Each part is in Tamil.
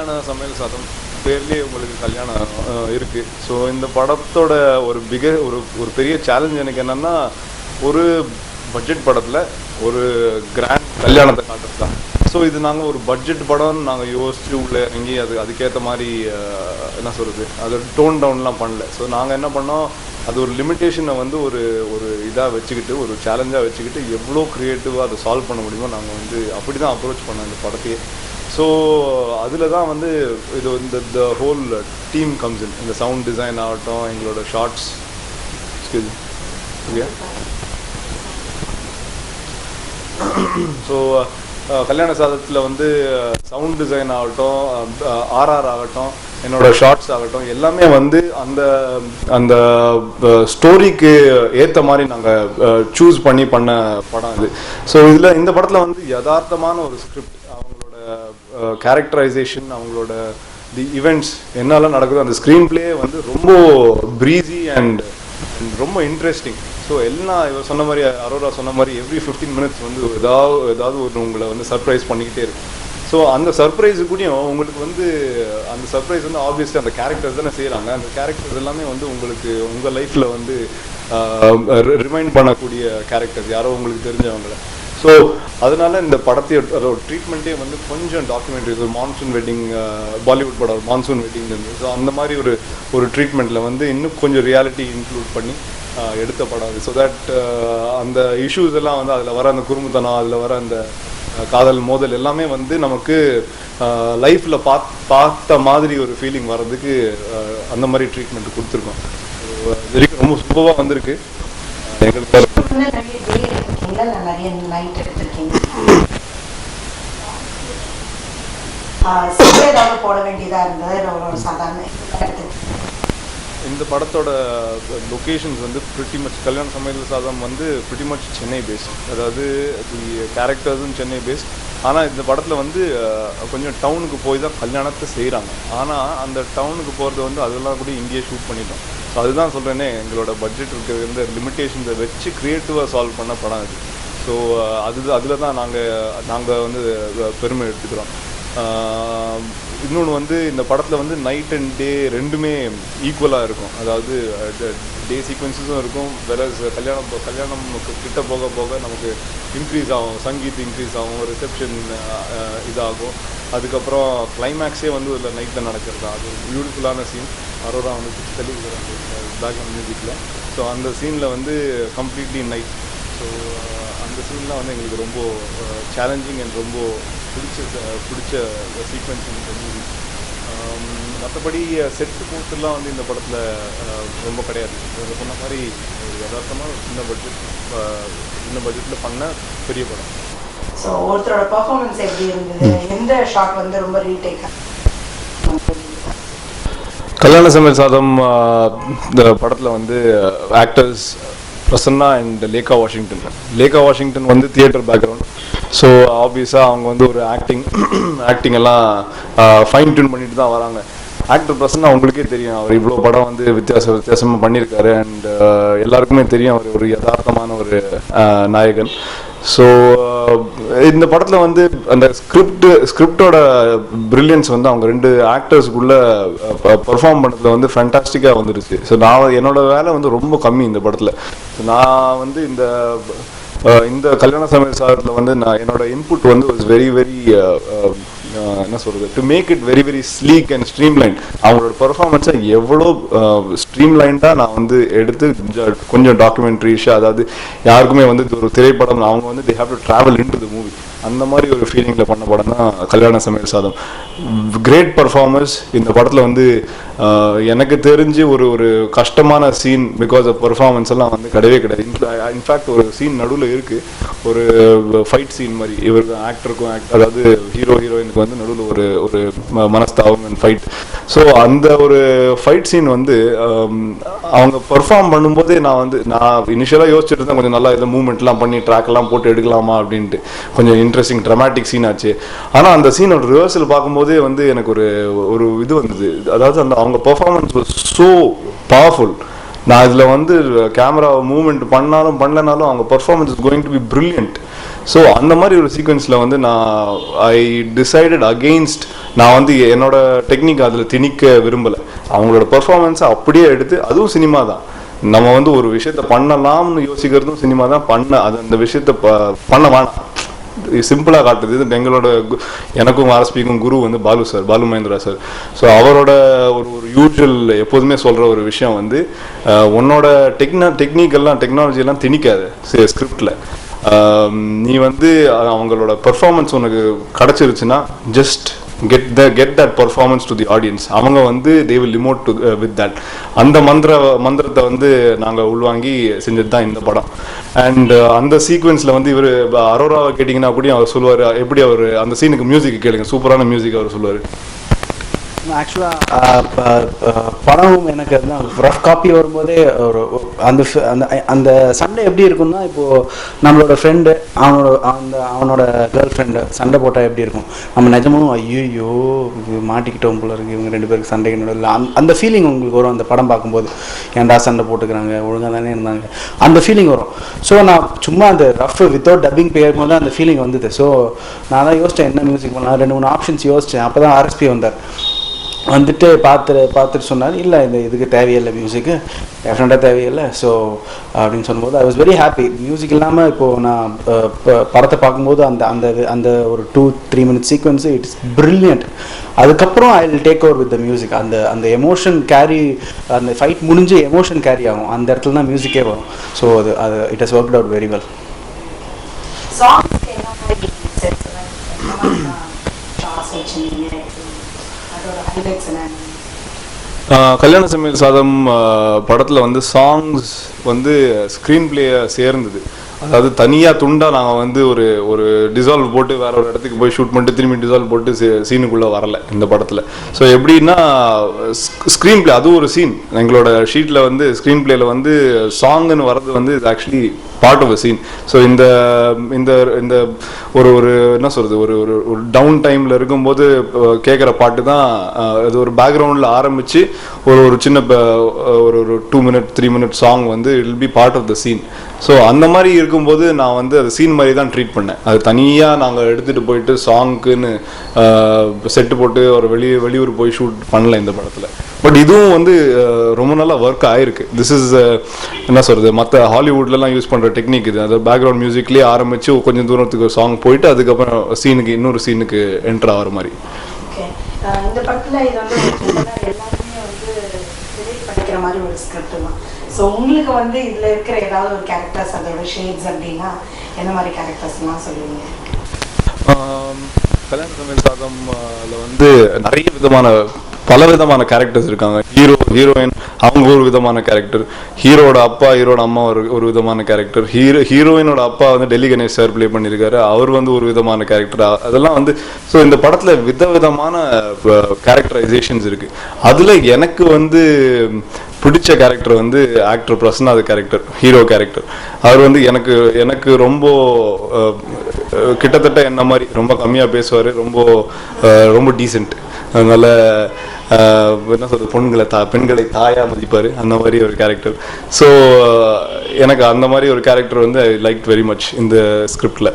கல்யாண சமையல் சாதம் பேர்லேயே உங்களுக்கு கல்யாணம் இருக்குது. ஸோ இந்த படத்தோட ஒரு ஒரு பெரிய சேலஞ்ச் எனக்கு என்னென்னா, ஒரு பட்ஜெட் படத்தில் ஒரு கிராண்ட் கல்யாணத்தை காட்டுறது தான். ஸோ இது நாங்கள் ஒரு பட்ஜெட் படம்னு நாங்கள் யோசித்து உள்ளே இறங்கி அதுக்கேற்ற மாதிரி என்ன சொல்கிறது, அது டோன் டவுன்லாம் பண்ணல. ஸோ நாங்கள் என்ன பண்ணோம், அது ஒரு லிமிட்டேஷனை வந்து ஒரு இதாக வச்சுக்கிட்டு, ஒரு சேலஞ்சாக வச்சுக்கிட்டு எவ்வளோ க்ரியேட்டிவாக அதை சால்வ் பண்ண முடியுமோ நாங்கள் வந்து அப்படி தான் அப்ரோச் பண்ணோம் இந்த படத்தையே. ஸோ அதில் தான் வந்து இது இந்த ஹோல் டீம் கம்ஸ் இன். இந்த சவுண்ட் டிசைன் ஆகட்டும், எங்களோட ஷார்ட்ஸ் ஓகே. ஸோ கல்யாண சாதத்தில் வந்து சவுண்ட் டிசைன் ஆகட்டும், ஆர்ஆர் ஆகட்டும், என்னோட ஷார்ட்ஸ் ஆகட்டும், எல்லாமே வந்து அந்த அந்த ஸ்டோரிக்கு ஏற்ற மாதிரி நாங்கள் சூஸ் பண்ண படம் இது. ஸோ இதில் இந்த படத்தில் வந்து யதார்த்தமான ஒரு ஸ்கிரிப்ட், அவங்களோட கேரக்டரைசேஷன், அவங்களோட தி இவெண்ட்ஸ் என்னெல்லாம் நடக்குதோ அந்த ஸ்க்ரீன் பிளே வந்து ரொம்ப ப்ரீஸி அண்ட் ரொம்ப இன்ட்ரெஸ்டிங். ஸோ எல்லாம் இவர் சொன்ன மாதிரி, அரோரா சொன்ன மாதிரி எவ்ரி 15 minutes வந்து ஏதாவது ஒரு உங்களை வந்து சர்ப்ரைஸ் பண்ணிக்கிட்டே இருக்கும். ஸோ அந்த சர்ப்ரைஸு கூடயும் உங்களுக்கு வந்து அந்த சர்ப்ரைஸ் வந்து ஆப்வியஸ்லி அந்த கேரக்டர்ஸ் தானே செய்கிறாங்க. அந்த கேரக்டர்ஸ் எல்லாமே வந்து உங்களுக்கு உங்கள் லைஃப்பில் வந்து ரிமைண்ட் பண்ணக்கூடிய கேரக்டர்ஸ், யாரோ உங்களுக்கு தெரிஞ்சவங்கள. ஸோ அதனால இந்த படத்தையோட ட்ரீட்மெண்ட்டே வந்து கொஞ்சம் டாக்குமெண்ட்ரி, ஒரு மான்சூன் வெட்டிங், பாலிவுட் படம் மான்சூன் வெட்டிங் இருந்தது. ஸோ அந்த மாதிரி ஒரு ட்ரீட்மெண்ட்டில் வந்து இன்னும் கொஞ்சம் ரியாலிட்டி இன்க்ளூட் பண்ணி எடுத்த படம் அது. ஸோ தட் அந்த இஷ்யூஸ் எல்லாம் வந்து அதில் வர அந்த குறும்புத்தனம், அதில் வர அந்த காதல் மோதல் எல்லாமே வந்து நமக்கு லைஃப்பில் பார்த்த மாதிரி ஒரு ஃபீலிங் வர்றதுக்கு அந்த மாதிரி ட்ரீட்மெண்ட் கொடுத்துருக்கோம். வரைக்கும் ரொம்ப சூப்பராக வந்திருக்கு எங்களுக்கு. இந்த படத்தோட லொக்கேஷன்ஸ் வந்து பிரிட்டி மச் கல்யாண சமையல் சாதம் வந்து பிரிட்டி மச் சென்னை பேஸ்ட். அதாவது தி கேரக்டர்ஸும் சென்னை பேஸ்ட். ஆனால் இந்த படத்தில் வந்து கொஞ்சம் டவுனுக்கு போய் தான் கல்யாணத்தை செய்கிறாங்க. ஆனால் அந்த டவுனுக்கு போகிறது வந்து அதெல்லாம் கூட இங்கேயே ஷூட் பண்ணிட்டோம். ஸோ அதுதான் சொல்கிறேனே, எங்களோட பட்ஜெட் இருக்கிற இந்த லிமிட்டேஷன்ஸை வச்சு க்ரியேட்டிவாக சால்வ் பண்ண படம் இது. ஸோ அதில் தான் நாங்கள் வந்து பெருமை எடுத்துக்கிறோம். இன்னொன்று வந்து இந்த படத்தில் வந்து நைட் அண்ட் டே ரெண்டுமே ஈக்குவலாக இருக்கும். அதாவது டே சீக்வன்ஸஸும் இருக்கும், வேற கல்யாணம் கிட்ட போக நமக்கு இன்க்ரீஸ் ஆகும், சங்கீத் இன்க்ரீஸ் ஆகும், ரிசப்ஷன் இதாகும். அதுக்கப்புறம் கிளைமேக்ஸே வந்து இதில் நைட்டில் நடக்கிறது தான். அது பியூட்டிஃபுல்லான சீன். அரோரா வந்து தெளிவுகிறாங்க பேக்ரவுண்ட் மியூசிக்கில். ஸோ அந்த சீனில் வந்து கம்ப்ளீட்லி நைட். ஸோ அந்த சீன்லாம் வந்து எங்களுக்கு ரொம்ப சேலஞ்சிங் அண்ட் ரொம்ப பிடிச்ச சீக்வன்ஸ் இந்த மூவி. மற்றபடி செட்டு போஸ்டர்லாம் வந்து இந்த படத்தில் ரொம்ப கிடையாது. சொன்ன மாதிரி யதார்த்தமாக சின்ன பட்ஜெட்டில் பண்ண பெரிய படம். ஸோ ஒருத்தரோட பர்ஃபார்மன்ஸ் எப்படி இருந்தது? எந்த ஷாட் வந்து ரொம்ப ரீடேக்? கல்யாண சமையல் சாதம் இந்த படத்தில் வந்து actors Prasanna and Lekha Washington வந்து தியேட்டர் பேக்ரவுண்ட். ஸோ ஆப்வியஸாக அவங்க வந்து ஒரு ஆக்டிங் எல்லாம் ஃபைன் டியூன் பண்ணிட்டு தான் வராங்க. ஆக்டர் பிரசன்னா உங்களுக்கே தெரியும், அவர் இவ்வளோ படம் வந்து வித்தியாசமாக பண்ணியிருக்காரு. அண்ட் எல்லாருக்குமே தெரியும் அவர் ஒரு யதார்த்தமான ஒரு நாயகன். ஸோ இந்த படத்தில் வந்து அந்த ஸ்கிரிப்டோட பிரில்லியன்ஸ் வந்து அவங்க ரெண்டு ஆக்டர்ஸுக்குள்ளே பர்ஃபார்ம் பண்ணுறதுல வந்து ஃபேண்டாஸ்டிக்காக வந்துருச்சு. ஸோ என்னோட வேலை வந்து ரொம்ப கம்மி இந்த படத்தில். ஸோ நான் வந்து இந்த கல்யாண சமையல் சாதத்தில் வந்து என்னோட இன்புட் வந்து வாஸ் வெரி என்ன சொல்கிறது, to make it very very sleek and streamline. அவங்களோட பெர்ஃபார்மன்ஸை எவ்வளோ ஸ்ட்ரீம்லைன்டாக நான் வந்து எடுத்து கொஞ்சம் டாக்குமெண்ட்ரிஷாக, அதாவது யாருக்குமே வந்து ஒரு திரைப்படம் அவங்க வந்து they have to travel in to the movie, அந்த மாதிரி ஒரு ஃபீலிங்கில் பண்ண படம் தான் கல்யாண சமையல் சாதம். கிரேட் பர்ஃபார்மன்ஸ் இந்த படத்தில் வந்து. எனக்கு தெரிஞ்சு ஒரு கஷ்டமான சீன் பிகாஸ் ஆஃப் பர்ஃபார்மன்ஸ் எல்லாம் வந்து கிடையாது. இன்ஃபேக்ட் ஒரு சீன் நடுவில் இருக்குது, ஒரு ஃபைட் சீன் மாதிரி. இவருக்கு ஆக்டருக்கும் அதாவது ஹீரோயினுக்கு வந்து நடுவில் ஒரு மனஸ்தாபம் அண்ட் ஃபைட். ஸோ அந்த ஒரு ஃபைட் சீன் வந்து அவங்க பர்ஃபார்ம் பண்ணும்போதே நான் இனிஷியலாக யோசிச்சுட்டு இருந்தேன், கொஞ்சம் நல்லா இதில் மூவ்மெண்ட்லாம் பண்ணி ட்ராக்லாம் போட்டு எடுக்கலாமா அப்படின்ட்டு. கொஞ்சம் இன்ட்ரெஸ்டிங் ட்ராமாட்டிக் சீன் ஆச்சு. ஆனால் அந்த சீனோட ரிஹர்சல் பார்க்கும்போதே வந்து எனக்கு ஒரு இது வந்தது. அதாவது அவங்க பெர்ஃபார்மன்ஸ் வாஸ் ஸோ பவர்ஃபுல். நான் இதில் வந்து கேமரா மூவ்மெண்ட் பண்ணலனாலும் அவங்க performance is going to be brilliant. So அந்த மாதிரி ஒரு சீக்வன்ஸில் வந்து நான் ஐ டிசைடட் அகெயின்ஸ்ட், நான் வந்து என்னோட டெக்னிக் அதில் திணிக்க விரும்பலை. அவங்களோட பெர்ஃபார்மன்ஸை அப்படியே எடுத்து, அதுவும் சினிமா தான், நம்ம வந்து ஒரு விஷயத்த பண்ணலாம்னு யோசிக்கிறதும் சினிமா தான், அந்த விஷயத்த பண்ண வேணாம், சிம்பிளாக காட்டுது. இது எங்களோட எனக்கும் ஆர்எஸ்பிக்கும் குரு வந்து பாலு மகேந்திரா சார். ஸோ அவரோட ஒரு யூஸ்வல் எப்போதுமே சொல்கிற ஒரு விஷயம் வந்து, உன்னோட டெக்னாலஜியெல்லாம் திணிக்காது ஸ்கிரிப்டில். நீ வந்து அவங்களோட பெர்ஃபார்மன்ஸ் உனக்கு கிடச்சிருச்சுன்னா just get that performance to the audience. அவங்க வந்து they will emote with that. அந்த மந்திரத்தை வந்து நாங்கள் உள்வாங்கி செஞ்சது தான் இந்த படம். அண்ட் அந்த சீக்வன்ஸில் வந்து இவர் அரோராவை கேட்டிங்கன்னா அப்படியும் அவர் சொல்லுவார், எப்படி அவர் அந்த சீனுக்கு மியூசிக் கேளுங்க, சூப்பரான மியூசிக் அவர் சொல்லுவார். ஆக்சுவலாக படம் எனக்கு ரஃப் காப்பி வரும்போதே ஒரு அந்த அந்த சண்டை எப்படி இருக்குன்னா, இப்போது நம்மளோட ஃப்ரெண்டு அவனோட கேர்ள் ஃப்ரெண்டு சண்டை போட்டால் எப்படி இருக்கும், நம்ம நிஜமும் ஐயோ மாட்டிக்கிட்டோம் போல இருக்குது இவங்க 2 பேருக்கு சண்டைக்கு இல்லை அந்த ஃபீலிங் உங்களுக்கு வரும். அந்த படம் பார்க்கும்போது ஏன்டா சண்டை போட்டுக்கிறாங்க, ஒழுங்காக தானே இருந்தாங்க, அந்த ஃபீலிங் வரும். ஸோ நான் சும்மா அந்த ரஃப் வித்தவுட் டப்பிங் போது அந்த ஃபீலிங் வந்தது. ஸோ நான் தான் யோசித்தேன் என்ன மியூசிக் பண்ணலாம், 2-3 ஆப்ஷன்ஸ் யோசித்தேன். அப்போ தான் ஆர்எஸ்பி வந்தார், வந்துட்டு பார்த்துட்டு சொன்னார், இல்லை இதுக்கு தேவையில்லை மியூசிக்கு, டெஃபினட்டாக தேவையில்லை. ஸோ அப்படின்னு சொல்லும்போது I was very happy. Music இல்லாமல் இப்போது நான் படத்தை பார்க்கும்போது அந்த ஒரு 2-3 மினிட்ஸ் சீக்வன்ஸு இட்ஸ் பிரில்லியன்ட். அதுக்கப்புறம் I will take over with the music. அந்த எமோஷன் கேரி, அந்த ஃபைட் முடிஞ்சு எமோஷன் கேரி ஆகும், அந்த இடத்துல தான் மியூசிக்கே வரும். ஸோ அது it has worked out very well. கல்யாண சமையல் சாதம் படத்தில் வந்து சாங்ஸ் வந்து ஸ்க்ரீன் பிளேயை சேர்ந்தது. அதாவது தனியாக துண்டாக நாங்கள் வந்து ஒரு டிசால்வ் போட்டு வேற ஒரு இடத்துக்கு போய் ஷூட் பண்ணிட்டு திரும்பி டிசால்வ் போட்டு சீனுக்குள்ளே வரலை இந்த படத்தில். ஸோ எப்படின்னா ஸ்க்ரீன் பிளே, அது ஒரு சீன் எங்களோட ஷீட்டில் வந்து ஸ்க்ரீன் பிளேயில் வந்து சாங்குன்னு வர்றது வந்து இது actually part of a scene. So இந்த இந்த இந்த ஒரு என்ன சொல்கிறது, ஒரு டவுன் டைமில் இருக்கும்போது கேட்குற பாட்டு தான் அது. ஒரு பேக்ரவுண்டில் ஆரம்பித்து ஒரு சின்ன ஒரு 2 மினிட் 3 மினிட் சாங் வந்து it will be part of the scene. So அந்த மாதிரி இருக்கும்போது நான் வந்து அது சீன் மாதிரி தான் ட்ரீட் பண்ணேன். அது தனியாக நாங்கள் எடுத்துகிட்டு போயிட்டு சாங்க்குன்னு செட்டு போட்டு ஒரு வெளியூர் போய் ஷூட் பண்ணல இந்த படத்தில். பட் இதுவும் வந்து ரொம்ப நல்லா ஒர்க் ஆகிருக்கு. திஸ் இஸ் என்ன சொல்கிறது, மற்ற ஹாலிவுட்லலாம் யூஸ் பண்ணுற டெக்னிக் இது. அது பேக்ரவுண்ட் மியூசிக்லேயே ஆரம்பித்து கொஞ்சம் தூரத்துக்கு சாங் போயிட்டு அதுக்கப்புறம் இன்னொரு சீனுக்கு என்ட்ரு ஆகிற மாதிரி. இந்த படத்தில் இது வந்து எல்லாருமே வந்து ரிலேட் பண்ணிக்கிற மாதிரி ஒரு ஸ்கிரிப்ட் தான். ஸோ உங்களுக்கு வந்து இதில் இருக்கிற ஏதாவது ஒரு கேரக்டர்ஸ், அதோட ஷேட்ஸ் அப்படின்னா என்ன மாதிரி கேரக்டர்ஸ்லாம் சொல்லுவீங்க? கல்யாண சமையல் சாதம்ல வந்து நிறைய பல விதமான கேரக்டர்ஸ் இருக்காங்க. ஹீரோயின் அவங்க ஒரு விதமான கேரக்டர், ஹீரோட அப்பா ஹீரோட அம்மா ஒரு விதமான கேரக்டர், ஹீரோயினோட அப்பா வந்து டெல்லி கணேஷ் சார் ப்ளே பண்ணியிருக்காரு, அவர் வந்து ஒரு விதமான கேரக்டர். அதெல்லாம் வந்து ஸோ இந்த படத்தில் விதவிதமான கேரக்டரைசேஷன்ஸ் இருக்குது. அதில் எனக்கு வந்து பிடிச்ச கேரக்டர் வந்து ஆக்டர் பிரசன்னாத் கேரக்டர், ஹீரோ கேரக்டர். அவர் வந்து எனக்கு ரொம்ப கிட்டத்தட்ட என்ன மாதிரி ரொம்ப கம்மியாக பேசுவார், ரொம்ப டீசென்ட். அதனால என்ன சொல்றது, பெண்களை தாயா மதிப்பார், அந்த மாதிரி ஒரு கேரக்டர். ஸோ எனக்கு அந்த மாதிரி ஒரு கேரக்டர் வந்து ஐ லைக் வெரி மச் இந்த ஸ்கிரிப்டில்.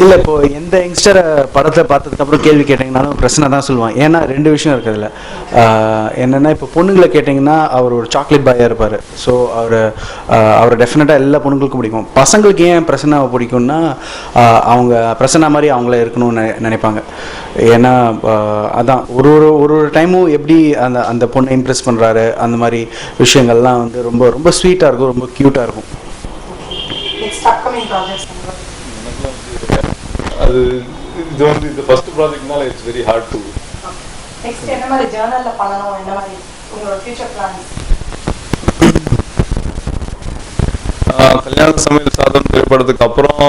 இல்லை, இப்போது எந்த யங்ஸ்டரை படத்தை பார்த்ததுக்கப்புறம் கேள்வி கேட்டிங்கனாலும் பிரச்சனை தான் சொல்லுவான். ஏன்னா 2 விஷயம் இருக்குது அதில். என்னென்னா, இப்போ பொண்ணுங்களை கேட்டிங்கன்னா அவர் ஒரு சாக்லேட் பாயாக இருப்பார். ஸோ அவர் டெஃபினட்டாக எல்லா பொண்ணுங்களுக்கும் பிடிக்கும். பசங்களுக்கு ஏன் பிரசன்னாவை பிடிக்கும்னா, அவங்க பிரசன்னா மாதிரி அவங்கள இருக்கணும்னு நினைப்பாங்க. ஏன்னா அதான் ஒரு டைமும் எப்படி அந்த பொண்ணை இம்ப்ரெஸ் பண்ணுறாரு, அந்த மாதிரி விஷயங்கள்லாம் வந்து ரொம்ப ரொம்ப ஸ்வீட்டாக இருக்கும், ரொம்ப க்யூட்டாக இருக்கும். அது இது வந்து இந்த ஃபர்ஸ்ட் ப்ராஜெக்ட்னால it's very hard to. Next என்ன மாதிரி ஜர்னல்ல பண்ணனும், என்ன மாதிரி உங்களோட ஃபியூச்சர் பிளான்ஸ்? கல்யாண சமையல் சாதம் திரைப்படத்துக்கு அப்புறம்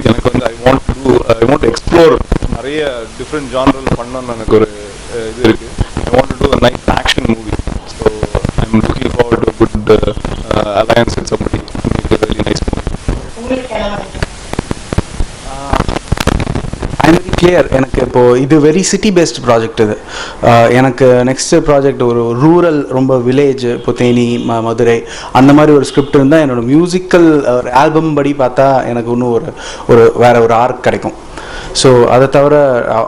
எனக்கு வந்து ஐ வாண்ட் டு எக்ஸ்ப்ளோர் நிறைய டிஃப்ரெண்ட் ஜானரில் பண்ணணும்னு எனக்கு ஒரு இது இருக்கு. I want to to a nice action movie. So I'm looking forward to a good alliance with somebody to make a really nice movie. உங்களுக்கு என்ன மாதிரி? I'm very clear. எனக்கு இப்போது இது வெரி சிட்டி பேஸ்ட் ப்ராஜெக்ட் இது. எனக்கு நெக்ஸ்ட் ப்ராஜெக்ட் ஒரு ரூரல், ரொம்ப வில்லேஜ், இப்போ தேனி, மதுரை அந்த மாதிரி ஒரு ஸ்கிரிப்ட் இருந்தால் என்னோட மியூசிக்கல் ஒரு ஆல்பம் படி பார்த்தா எனக்கு இன்னும் ஒரு வேற ஒரு ஆர்க் கிடைக்கும். ஸோ அதை தவிர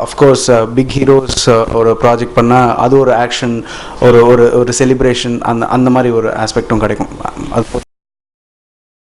அஃப்கோர்ஸ் பிக் ஹீரோஸ் ஒரு ப்ராஜெக்ட் பண்ணால் அது ஒரு ஆக்ஷன், ஒரு செலிப்ரேஷன், அந்த மாதிரி ஒரு ஆஸ்பெக்டும் கிடைக்கும். அது